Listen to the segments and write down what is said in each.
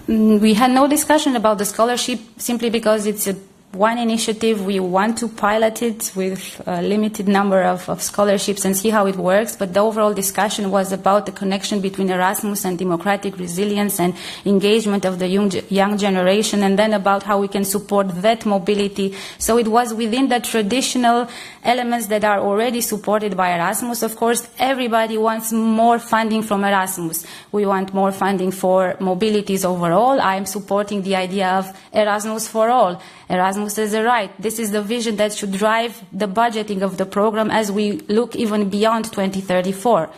We had no discussion about the scholarship simply because it's one initiative. We want to pilot it with a limited number of scholarships and see how it works, but the overall discussion was about the connection between Erasmus and democratic resilience and engagement of the young generation, and then about how we can support vet mobility. So it was within the traditional elements that are already supported by Erasmus. Of course, everybody wants more funding from Erasmus. We want more funding for mobilities overall. I'm supporting the idea of Erasmus for all. Erasmus is a right. This is the vision that should drive the budgeting of the program as we look even beyond 2034.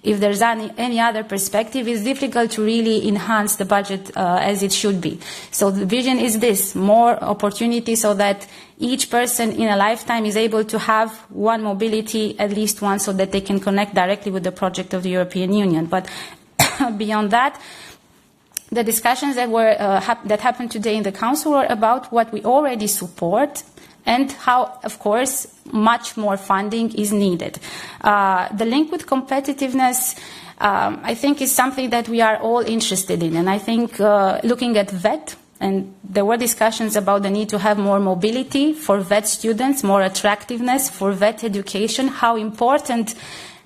If there's any other perspective, it's difficult to really enhance the budget as it should be. So the vision is this: more opportunity so that each person in a lifetime is able to have one mobility, at least one, so that they can connect directly with the project of the European Union. But beyond that, the discussions that happened today in the Council were about what we already support and how, of course, much more funding is needed. The link with competitiveness, I think, is something that we are all interested in. And I think looking at VET, and there were discussions about the need to have more mobility for VET students, more attractiveness for VET education, how important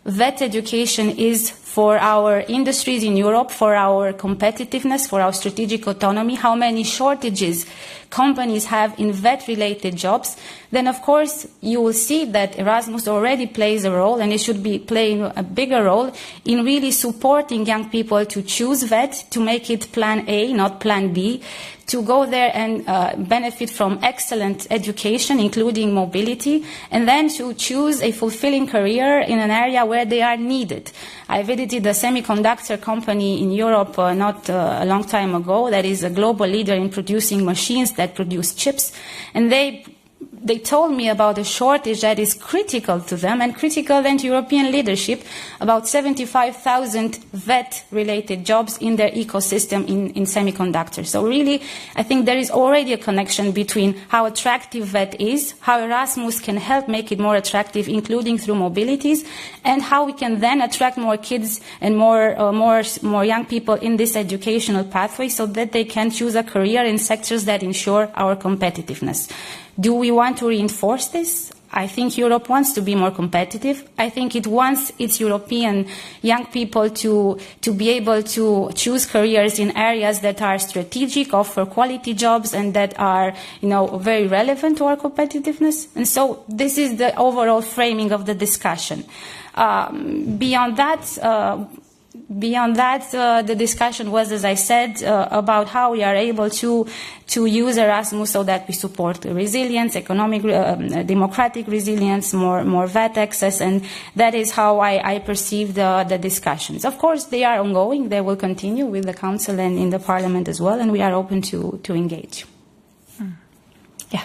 VET education is for our industries in Europe, for our competitiveness, for our strategic autonomy, how many shortages companies have in VET-related jobs, then of course you will see that Erasmus already plays a role, and it should be playing a bigger role in really supporting young people to choose VET, to make it plan A, not plan B, to go there and benefit from excellent education, including mobility, and then to choose a fulfilling career in an area where they are needed. I visited a semiconductor company in Europe not a long time ago that is a global leader in producing machines that produce chips, and they told me about a shortage that is critical to them and critical then to European leadership, about 75,000 VET-related jobs in their ecosystem in semiconductors. So really, I think there is already a connection between how attractive VET is, how Erasmus can help make it more attractive, including through mobilities, and how we can then attract more kids and more young people in this educational pathway so that they can choose a career in sectors that ensure our competitiveness. Do we want to reinforce this? I think Europe wants to be more competitive. I think it wants its European young people to be able to choose careers in areas that are strategic, offer quality jobs, and that are, very relevant to our competitiveness. And so this is the overall framing of the discussion. Beyond that, the discussion was, as I said, about how we are able to use Erasmus so that we support resilience, economic, democratic resilience, more VAT access, and that is how I perceive the discussions. Of course, they are ongoing. They will continue with the Council and in the Parliament as well, and we are open to engage. Yeah.